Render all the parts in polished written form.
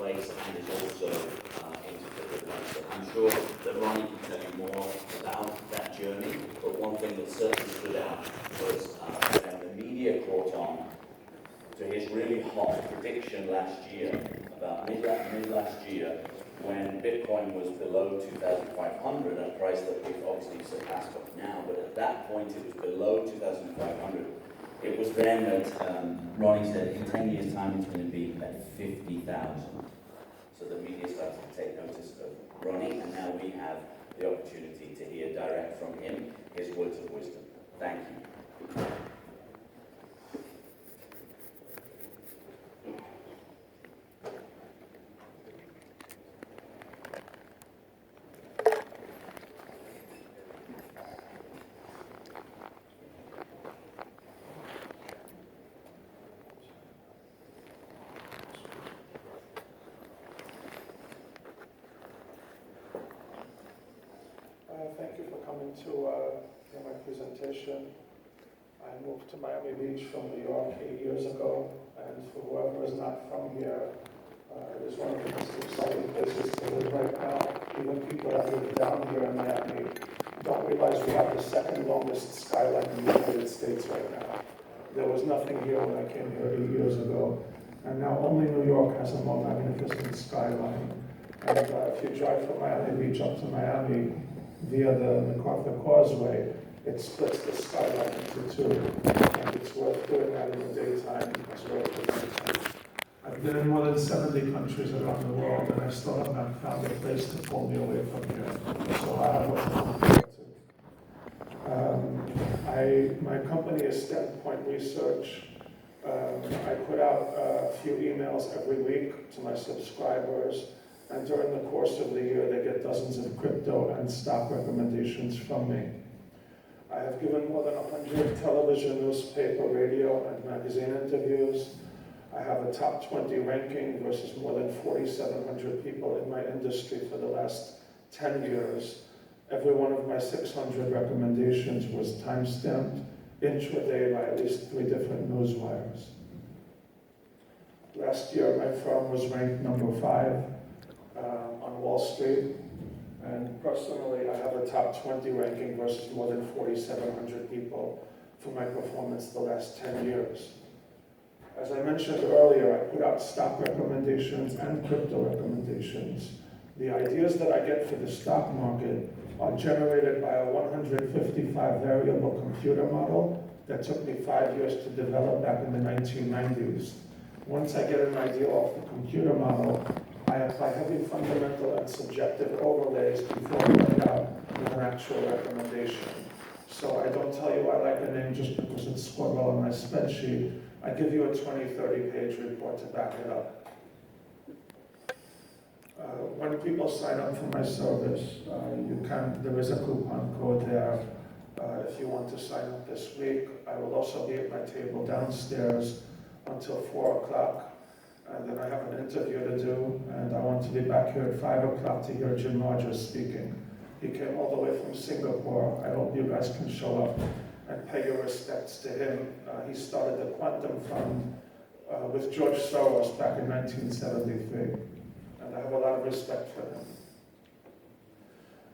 place and is also integrated place. So I'm sure that Ronnie can tell you more about that journey, but one thing that certainly stood out was when the media caught on to his really hot prediction last year, about mid last year, when Bitcoin was below 2,500, a price that we've obviously surpassed now, but at that point it was below 2,500. It was then that Ronnie said in 10 years' time it's going to be at 50,000. So the media started to take notice of Ronnie, and now we have the opportunity to hear direct from him his words of wisdom. Thank you. Thank you for coming to hear my presentation. I moved to Miami Beach from New York 8 years ago, and for whoever is not from here, it is one of the most exciting places to live right now. Even people that live down here in Miami don't realize we have the second longest skyline in the United States right now. There was nothing here when I came here 8 years ago, and now only New York has a more magnificent skyline. And if you drive from Miami Beach up to Miami, via the MacArthur Causeway, it splits the skyline into two, and it's worth doing that in the daytime as well as the nighttime. I've been in more than 70 countries around the world, and I still have not found a place to pull me away from here, so I have what to compare to. My company is Standpoint Research. I put out a few emails every week to my subscribers, and during the course of the year, they get dozens of crypto and stock recommendations from me. I have given more than 100 television, newspaper, radio, and magazine interviews. I have a top 20 ranking versus more than 4,700 people in my industry for the last 10 years. Every one of my 600 recommendations was timestamped intraday by at least 3 different news wires. Last year, my firm was ranked number 5 on Wall Street, and personally I have a top 20 ranking versus more than 4,700 people for my performance the last 10 years. As I mentioned earlier, I put out stock recommendations and crypto recommendations. The ideas that I get for the stock market are generated by a 155 variable computer model that took me 5 years to develop back in the 1990s. Once I get an idea off the computer model, I apply heavy fundamental and subjective overlays before I put out with an actual recommendation. So I don't tell you I like a name just because it's scored well on my spreadsheet. I give you a 20, 30-page report to back it up. When people sign up for my service, there is a coupon code there. If you want to sign up this week, I will also be at my table downstairs until 4 o'clock. And then I have an interview to do, and I want to be back here at 5 o'clock to hear Jim Rogers speaking. He came all the way from Singapore. I hope you guys can show up and pay your respects to him. He started the Quantum Fund with George Soros back in 1973, and I have a lot of respect for him.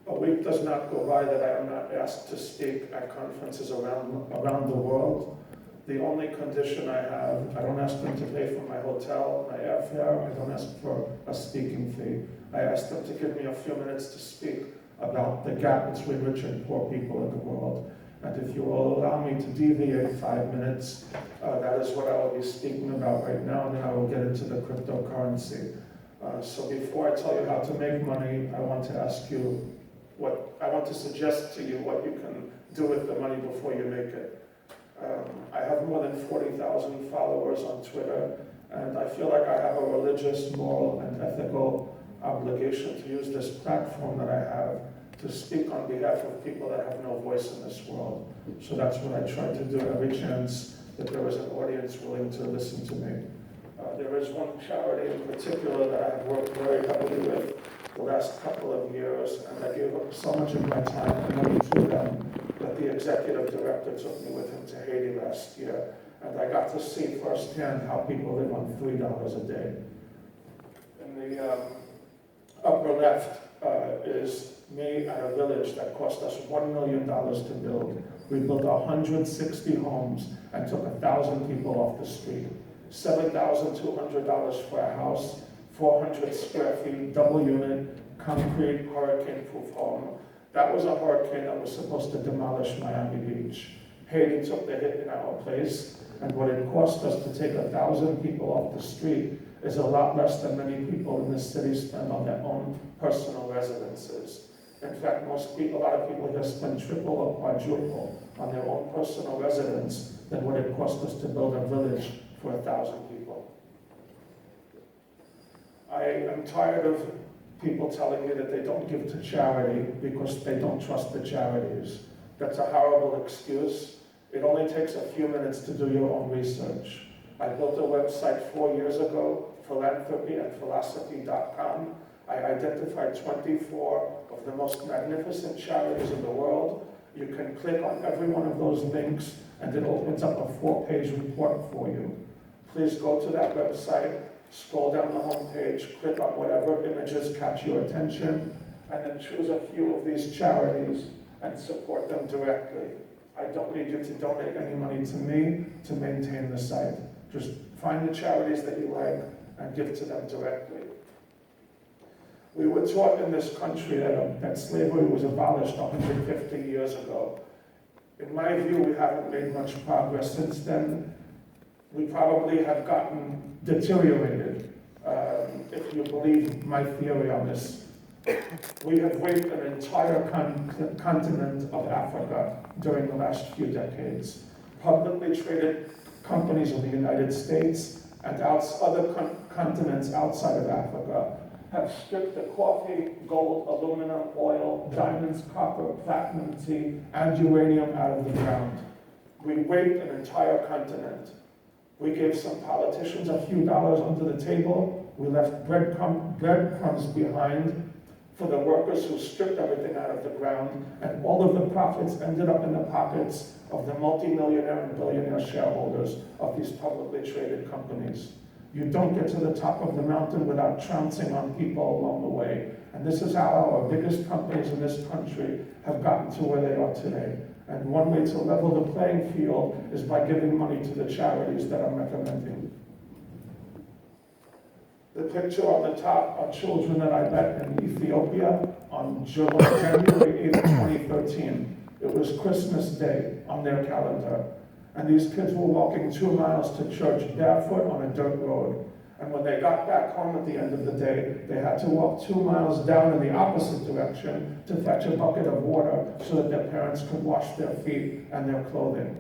A week does not go by that I am not asked to speak at conferences around the world. The only condition I have, I don't ask them to pay for my hotel, my airfare, I don't ask for a speaking fee. I ask them to give me a few minutes to speak about the gap between rich and poor people in the world. And if you will allow me to deviate 5 minutes, that is what I will be speaking about right now, and then I will get into the cryptocurrency. So before I tell you how to make money, I want to ask you I want to suggest to you what you can do with the money before you make it. I have more than 40,000 followers on Twitter, and I feel like I have a religious, moral, and ethical obligation to use this platform that I have to speak on behalf of people that have no voice in this world. So that's what I try to do every chance that there is an audience willing to listen to me. There is one charity in particular that I have worked very heavily with the last couple of years, and I gave up so much of my time and money to them that the executive director took me with him to Haiti last year, and I got to see firsthand how people live on $3 a day. In the upper left is me at a village that cost us $1 million to build. We built 160 homes and took 1,000 people off the street. $7,200 for a house, 400 square feet, double unit, concrete, hurricane-proof home. That was a hurricane that was supposed to demolish Miami Beach. Haiti took the hit in our place, and what it cost us to take 1,000 people off the street is a lot less than many people in this city spend on their own personal residences. In fact, a lot of people here spend triple or quadruple on their own personal residence than what it cost us to build a village for 1,000 people. I am tired of people telling me that they don't give to charity because they don't trust the charities. That's a horrible excuse. It only takes a few minutes to do your own research. I built a website 4 years ago, philanthropyandphilosophy.com. I identified 24 of the most magnificent charities in the world. You can click on every one of those links and it opens up a 4-page report for you. Please go to that website, scroll down the home page, click on whatever images catch your attention, and then choose a few of these charities and support them directly. I don't need you to donate any money to me to maintain the site. Just find the charities that you like and give to them directly. We were taught in this country that slavery was abolished 150 years ago. In my view, we haven't made much progress since then. We probably have gotten deteriorated, if you believe my theory on this. We have raped an entire continent of Africa during the last few decades. Publicly traded companies of the United States and other continents outside of Africa have stripped the coffee, gold, aluminum, oil, diamonds, copper, platinum, tea, and uranium out of the ground. We raped an entire continent. We gave some politicians a few dollars under the table. We left breadcrumbs behind for the workers who stripped everything out of the ground, and all of the profits ended up in the pockets of the multimillionaire and billionaire shareholders of these publicly traded companies. You don't get to the top of the mountain without trouncing on people along the way. And this is how our biggest companies in this country have gotten to where they are today. And one way to level the playing field is by giving money to the charities that I'm recommending. The picture on the top are children that I met in Ethiopia on January 8th, 2013. It was Christmas Day on their calendar. And these kids were walking 2 miles to church barefoot on a dirt road. And when they got back home at the end of the day, they had to walk 2 miles down in the opposite direction to fetch a bucket of water so that their parents could wash their feet and their clothing.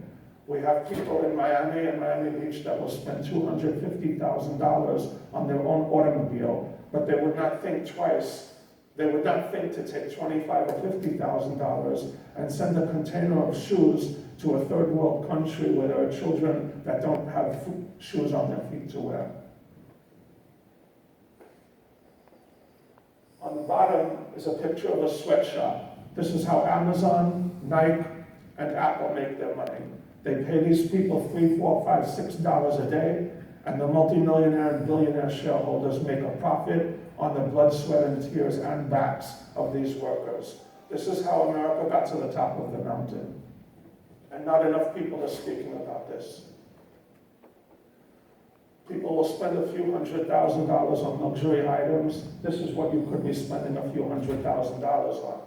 We have people in Miami and Miami Beach that will spend $250,000 on their own automobile, but they would not think twice. They would not think to take $25,000 or $50,000 and send a container of shoes to a third world country where there are children that don't have shoes on their feet to wear. On the bottom is a picture of a sweatshop. This is how Amazon, Nike, and Apple make their money. They pay these people $3, $4, $5, $6 a day, and the multimillionaire and billionaire shareholders make a profit on the blood, sweat, and tears and backs of these workers. This is how America got to the top of the mountain. And not enough people are speaking about this. People will spend a few $100,000 on luxury items. This is what you could be spending a few $100,000 on.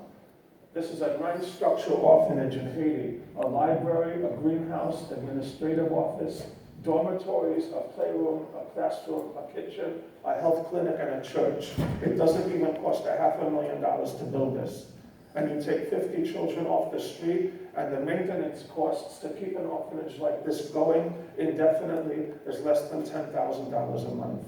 This is a 9-structure orphanage in Haiti, a library, a greenhouse, administrative office, dormitories, a playroom, a classroom, a kitchen, a health clinic, and a church. It doesn't even cost $500,000 to build this. And you take 50 children off the street, and the maintenance costs to keep an orphanage like this going indefinitely is less than $10,000 a month.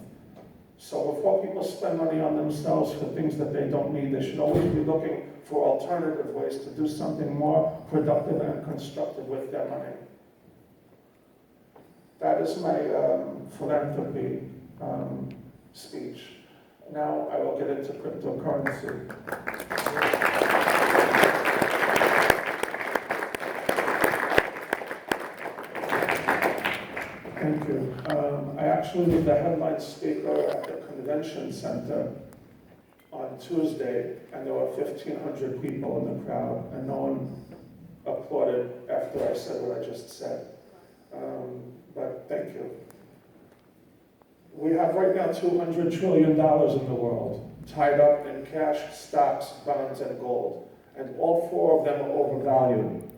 So before people spend money on themselves for things that they don't need, they should always be looking for alternative ways to do something more productive and constructive with their money. That is my philanthropy speech. Now I will get into cryptocurrency. Thank you. I actually was the headline speaker at the convention center on Tuesday, and there were 1,500 people in the crowd, and no one applauded after I said what I just said. But thank you. We have right now $200 trillion in the world, tied up in cash, stocks, bonds, and gold, and all four of them are overvalued.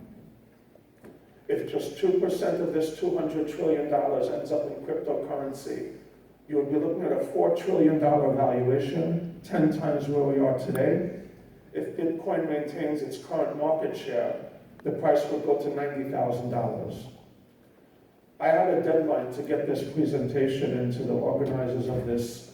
If just 2% of this $200 trillion ends up in cryptocurrency, you would be looking at a $4 trillion valuation, 10 times where we are today. If Bitcoin maintains its current market share, the price would go to $90,000. I had a deadline to get this presentation into the organizers of this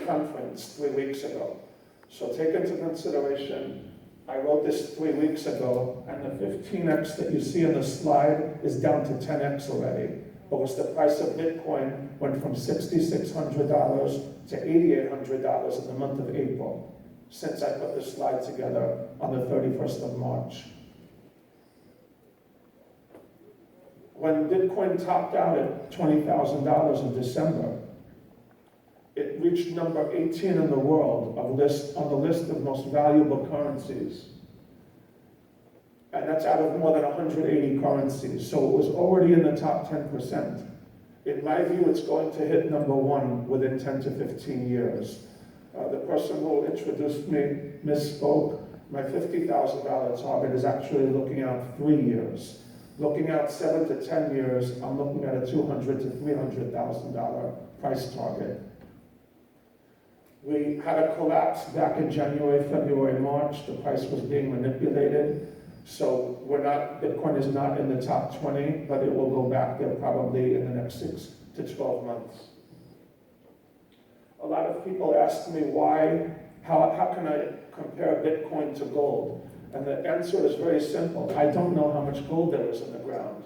conference 3 weeks ago. So take into consideration, I wrote this 3 weeks ago, and the 15x that you see in the slide is down to 10x already, because the price of Bitcoin went from $6,600 to $8,800 in the month of April, since I put this slide together on the 31st of March. When Bitcoin topped out at $20,000 in December, it reached number 18 in the world on the list of most valuable currencies. And that's out of more than 180 currencies. So it was already in the top 10%. In my view, it's going to hit number one within 10 to 15 years. The person who introduced me misspoke. My $50,000 target is actually looking out 3 years. Looking out 7 to 10 years, I'm looking at a $200,000 to $300,000 price target. We had a collapse back in January, February, March. The price was being manipulated. So Bitcoin is not in the top 20, but it will go back there probably in the next 6 to 12 months. A lot of people ask me how can I compare Bitcoin to gold? And the answer is very simple. I don't know how much gold there is in the ground.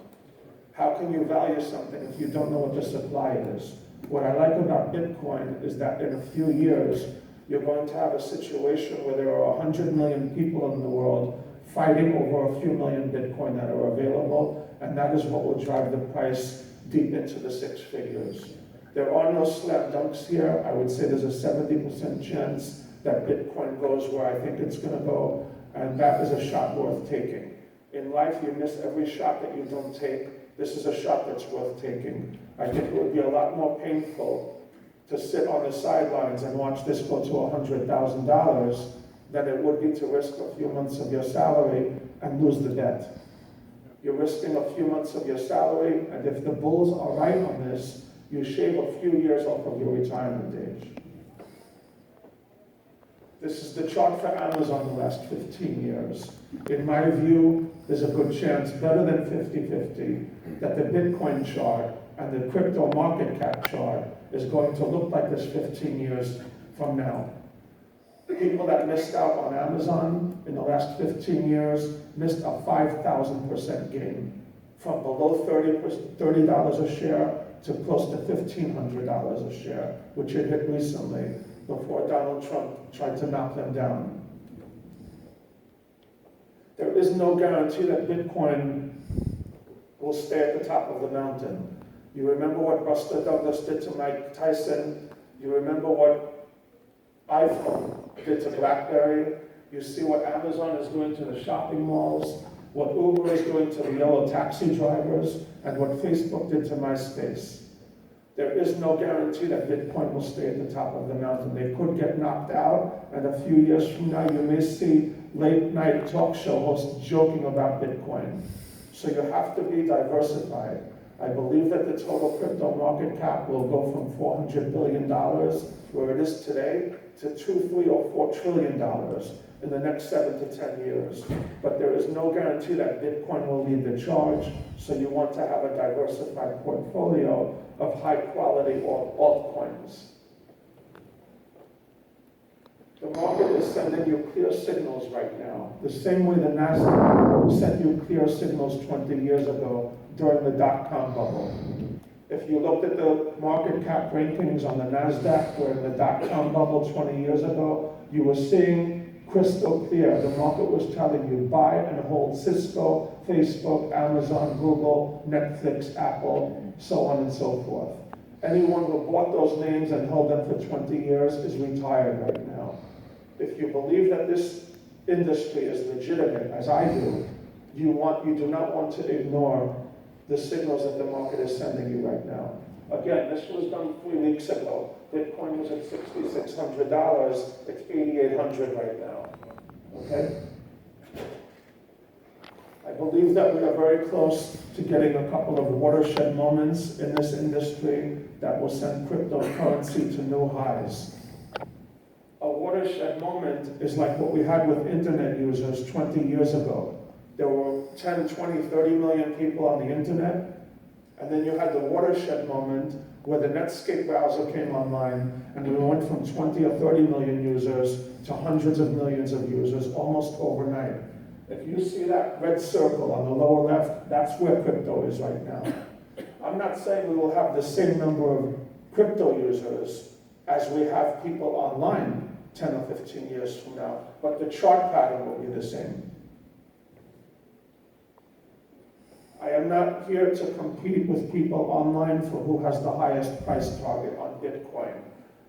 How can you value something if you don't know what the supply is? What I like about Bitcoin is that in a few years, you're going to have a situation where there are 100 million people in the world fighting over a few million Bitcoin that are available, and that is what will drive the price deep into the 6 figures. There are no slam dunks here. I would say there's a 70% chance that Bitcoin goes where I think it's going to go, and that is a shot worth taking. In life, you miss every shot that you don't take. This is a shot that's worth taking. I think it would be a lot more painful to sit on the sidelines and watch this go to $100,000 than it would be to risk a few months of your salary and lose the bet. You're risking a few months of your salary, and if the bulls are right on this, you shave a few years off of your retirement age. This is the chart for Amazon the last 15 years. In my view, there's a good chance, better than 50-50, that the Bitcoin chart and the crypto market cap chart is going to look like this 15 years from now. People that missed out on Amazon in the last 15 years missed a 5,000% gain, from below $30 a share to close to $1,500 a share, which it hit recently before Donald Trump tried to knock them down. There is no guarantee that Bitcoin will stay at the top of the mountain. You remember what Buster Douglas did to Mike Tyson. You remember what iPhone did to BlackBerry. You see what Amazon is doing to the shopping malls, what Uber is doing to the yellow taxi drivers, and what Facebook did to MySpace. There is no guarantee that Bitcoin will stay at the top of the mountain. They could get knocked out, and a few years from now, you may see late-night talk show hosts joking about Bitcoin. So you have to be diversified. I believe that the total crypto market cap will go from $400 billion, where it is today, to $2, $3, or $4 trillion in the next 7 to 10 years. But there is no guarantee that Bitcoin will lead the charge, so you want to have a diversified portfolio of high-quality altcoins. The market is sending you clear signals right now, the same way the Nasdaq sent you clear signals 20 years ago during the dot-com bubble. If you looked at the market cap rankings on the Nasdaq during the dot-com bubble 20 years ago, you were seeing crystal clear. The market was telling you buy and hold Cisco, Facebook, Amazon, Google, Netflix, Apple, so on and so forth. Anyone who bought those names and held them for 20 years is retired right now. If you believe that this industry is legitimate, as I do, you do not want to ignore the signals that the market is sending you right now. Again, this was done 3 weeks ago. Bitcoin was at $6,600. It's $8,800 right now. Okay? I believe that we are very close to getting a couple of watershed moments in this industry that will send cryptocurrency to new highs. A watershed moment is like what we had with internet users 20 years ago. There were 10, 20, 30 million people on the internet, and then you had the watershed moment where the Netscape browser came online, and we went from 20 or 30 million users to hundreds of millions of users almost overnight. If you see that red circle on the lower left, that's where crypto is right now. I'm not saying we will have the same number of crypto users as we have people online 10 or 15 years from now, but the chart pattern will be the same. I am not here to compete with people online for who has the highest price target on Bitcoin.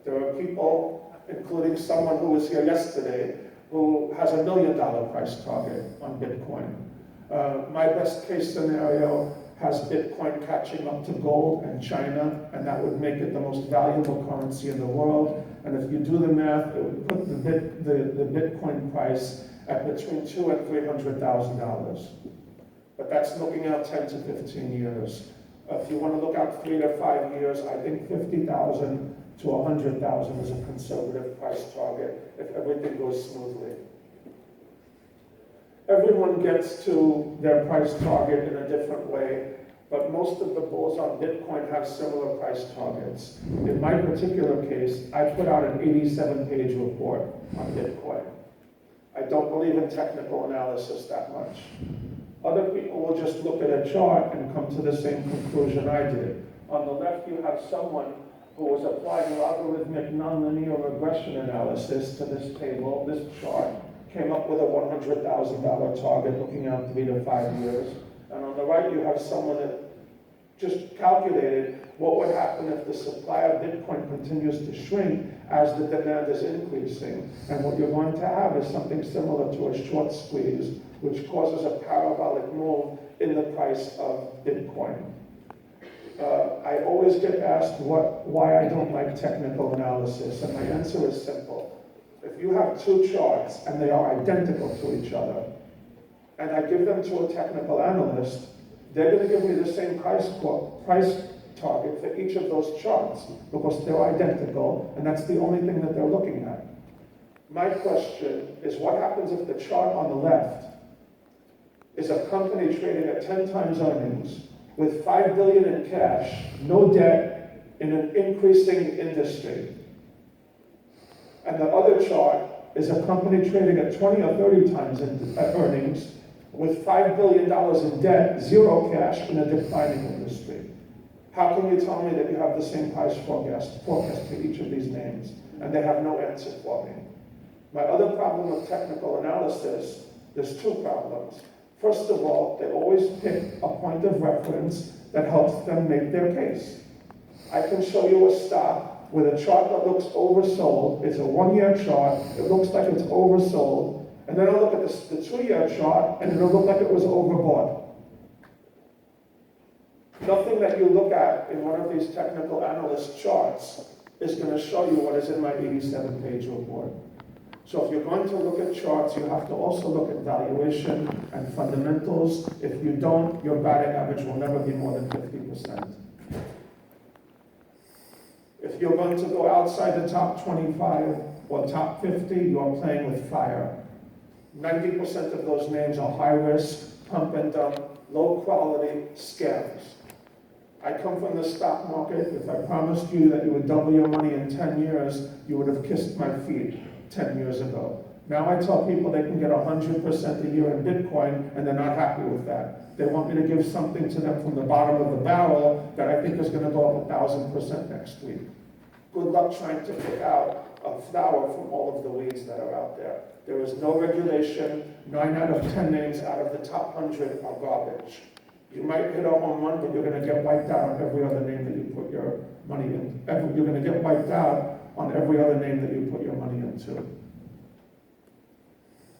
There are people, including someone who was here yesterday, who has $1 million price target on Bitcoin. My best case scenario has Bitcoin catching up to gold and China, and that would make it the most valuable currency in the world. And if you do the math, it would put the Bitcoin price at between $200,000 and $300,000. But that's looking out 10 to 15 years. If you want to look out 3 to 5 years, I think 50,000 to 100,000 is a conservative price target if everything goes smoothly. Everyone gets to their price target in a different way, but most of the bulls on Bitcoin have similar price targets. In my particular case, I put out an 87-page report on Bitcoin. I don't believe in technical analysis that much. Other people will just look at a chart and come to the same conclusion I did. On the left, you have someone who was applying logarithmic nonlinear regression analysis to this table, this chart, came up with a $100,000 target looking out 3 to 5 years. And on the right, you have someone that just calculated what would happen if the supply of Bitcoin continues to shrink as the demand is increasing. And what you're going to have is something similar to a short squeeze, which causes a parabolic move in the price of Bitcoin. I always get asked why I don't like technical analysis, and my answer is simple. If you have 2 charts and they are identical to each other, and I give them to a technical analyst, they're going to give me the same price target for each of those charts because they're identical, and that's the only thing that they're looking at. My question is, what happens if the chart on the left is a company trading at 10 times earnings with $5 billion in cash, no debt, in an increasing industry? And the other chart is a company trading at 20 or 30 times earnings with $5 billion in debt, 0 cash, in a declining industry. How can you tell me that you have the same price forecast for each of these names? And they have no answer for me. My other problem with technical analysis, there's 2 problems. First of all, they always pick a point of reference that helps them make their case. I can show you a stock with a chart that looks oversold. It's a 1-year chart. It looks like it's oversold. And then I'll look at the 2-year chart, and it'll look like it was overbought. Nothing that you look at in one of these technical analyst charts is going to show you what is in my 87-page report. So if you're going to look at charts, you have to also look at valuation and fundamentals. If you don't, your batting average will never be more than 50%. If you're going to go outside the top 25 or top 50, you're playing with fire. 90% of those names are high risk, pump and dump, low quality scams. I come from the stock market. If I promised you that you would double your money in 10 years, you would have kissed my feet 10 years ago. Now I tell people they can get 100% a year in Bitcoin, and they're not happy with that. They want me to give something to them from the bottom of the barrel that I think is going to go up 1,000% next week. Good luck trying to pick out a flower from all of the weeds that are out there. There is no regulation. 9 out of 10 names out of the top 100 are garbage. You might hit a home run, but you're going to get wiped out on every other name that you put your money in. You're going to get wiped out on every other name that you put your money into.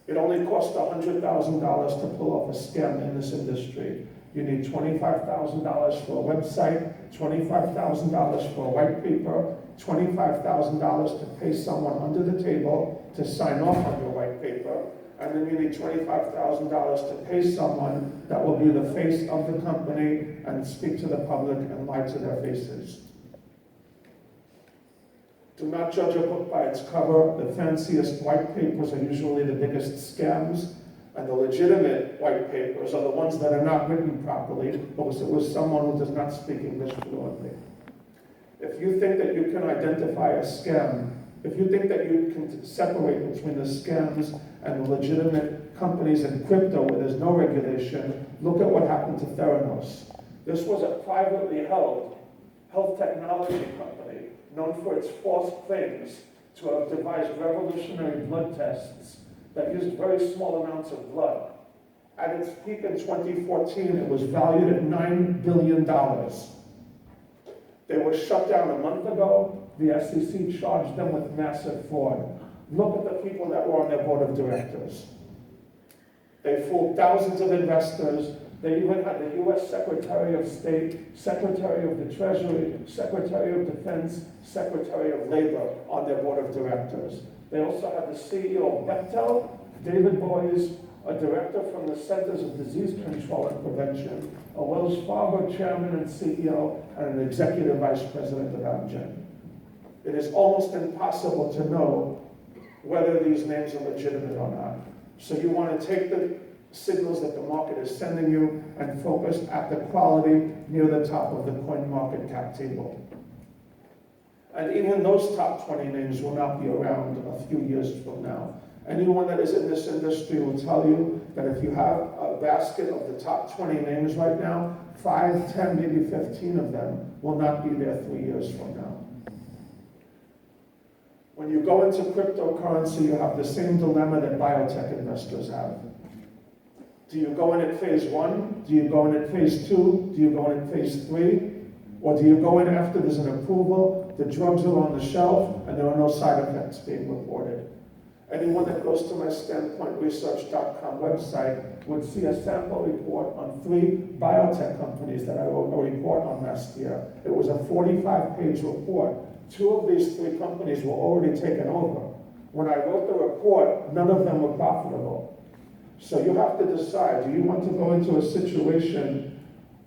It only costs $100,000 to pull off a scam in this industry. You need $25,000 for a website, $25,000 for a white paper, $25,000 to pay someone under the table to sign off on your white paper, and then you need $25,000 to pay someone that will be the face of the company and speak to the public and lie to their faces. Do not judge a book by its cover. The fanciest white papers are usually the biggest scams, and the legitimate white papers are the ones that are not written properly because it was someone who does not speak English fluently. If you think that you can identify a scam, if you think that you can separate between the scams and the legitimate companies in crypto where there's no regulation, look at what happened to Theranos. This was a privately held health technology company known for its false claims to have devised revolutionary blood tests that used very small amounts of blood. At its peak in 2014, it was valued at $9 billion. They were shut down a month ago. The SEC charged them with massive fraud. Look at the people that were on their board of directors. They fooled thousands of investors. They even had the US Secretary of State, Secretary of the Treasury, Secretary of Defense, Secretary of Labor on their board of directors. They also had the CEO of Bechtel, David Boies, a director from the Centers of Disease Control and Prevention, a Wells Fargo chairman and CEO, and an executive vice president of Amgen. It is almost impossible to know whether these names are legitimate or not. So you want to take the signals that the market is sending you and focus at the quality near the top of the coin market cap table. And even those top 20 names will not be around a few years from now. Anyone that is in this industry will tell you that if you have a basket of the top 20 names right now, 5, 10, maybe 15 of them will not be there 3 years from now. When you go into cryptocurrency, you have the same dilemma that biotech investors have. Do you go in at phase 1? Do you go in at phase 2? Do you go in at phase 3? Or do you go in after there's an approval, the drugs are on the shelf, and there are no side effects being reported? Anyone that goes to my standpointresearch.com website would see a sample report on 3 biotech companies that I wrote a report on last year. It was a 45-page report. 2 of these 3 companies were already taken over. When I wrote the report, none of them were profitable. So you have to decide, do you want to go into a situation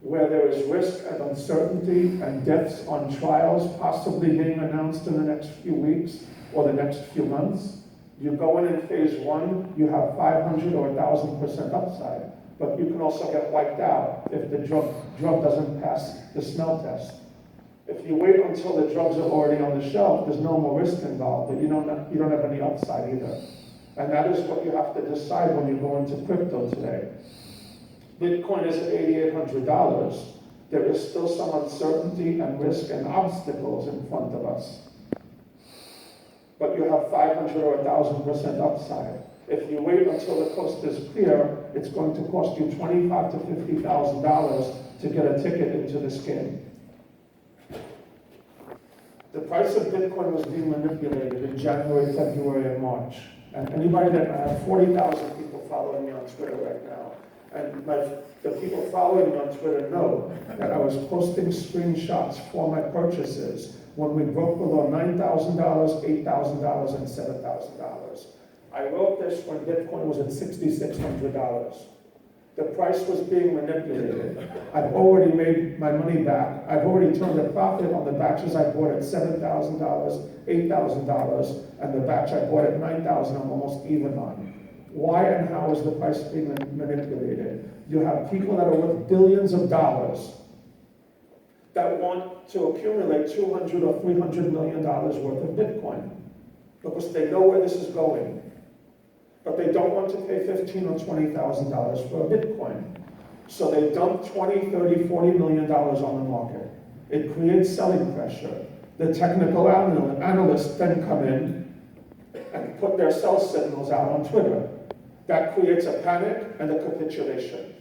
where there is risk and uncertainty and deaths on trials possibly being announced in the next few weeks or the next few months? You go in phase 1, you have 500 or 1,000% upside, but you can also get wiped out if the drug doesn't pass the smell test. If you wait until the drugs are already on the shelf, there's no more risk involved, but you don't have any upside either. And that is what you have to decide when you go into crypto today. Bitcoin is at $8,800. There is still some uncertainty and risk and obstacles in front of us. But you have 500 or 1,000% upside. If you wait until the coast is clear, it's going to cost you $25,000 to $50,000 to get a ticket into this game. The price of Bitcoin was being manipulated in January, February, and March. And anybody that I have 40,000 people following me on Twitter right now. And the people following me on Twitter know that I was posting screenshots for my purchases when we broke below $9,000, $8,000, and $7,000. I wrote this when Bitcoin was at $6,600. The price was being manipulated. I've already made my money back. I've already turned a profit on the batches I bought at $7,000, $8,000, and the batch I bought at $9,000 I'm almost even on. Why and how is the price being manipulated? You have people that are worth billions of dollars that want to accumulate $200 or $300 million worth of Bitcoin because they know where this is going. But they don't want to pay $15,000 or $20,000 for a Bitcoin. So they dump $20, $30, $40 million on the market. It creates selling pressure. The technical analysts then come in and put their sell signals out on Twitter. That creates a panic and a capitulation.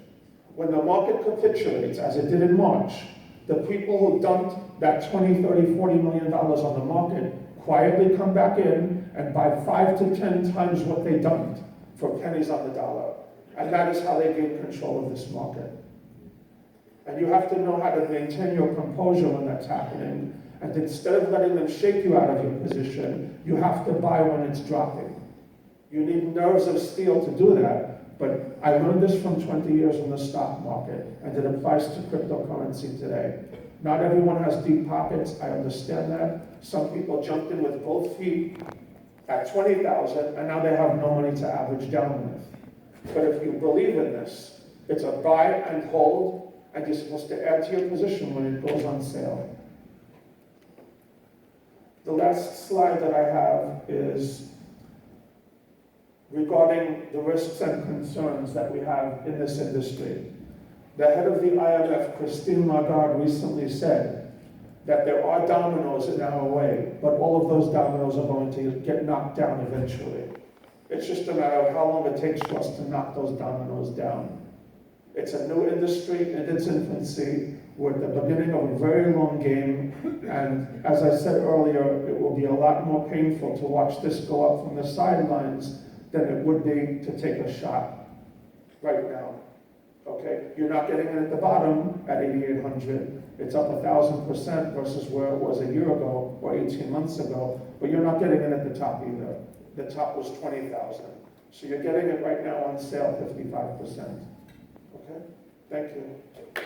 When the market capitulates, as it did in March, The people who dumped that 20, 30, $40 million on the market quietly come back in and buy 5 to 10 times what they dumped for pennies on the dollar. And that is how they gain control of this market. And you have to know how to maintain your composure when that's happening. And instead of letting them shake you out of your position, you have to buy when it's dropping. You need nerves of steel to do that. But I learned this from 20 years in the stock market, and it applies to cryptocurrency today. Not everyone has deep pockets, I understand that. Some people jumped in with both feet at 20,000, and now they have no money to average down with. But if you believe in this, it's a buy and hold, and you're supposed to add to your position when it goes on sale. The last slide that I have is regarding the risks and concerns that we have in this industry. The head of the IMF, Christine Lagarde, recently said that there are dominoes in our way, but all of those dominoes are going to get knocked down eventually. It's just a matter of how long it takes for us to knock those dominoes down. It's a new industry in its infancy. We're at the beginning of a very long game, and as I said earlier, it will be a lot more painful to watch this go up from the sidelines than it would be to take a shot right now. Okay, you're not getting in at the bottom at 8,800. It's up 1,000% versus where it was a year ago or 18 months ago, but you're not getting in at the top either. The top was 20,000. So you're getting it right now on sale 55%. Okay, thank you.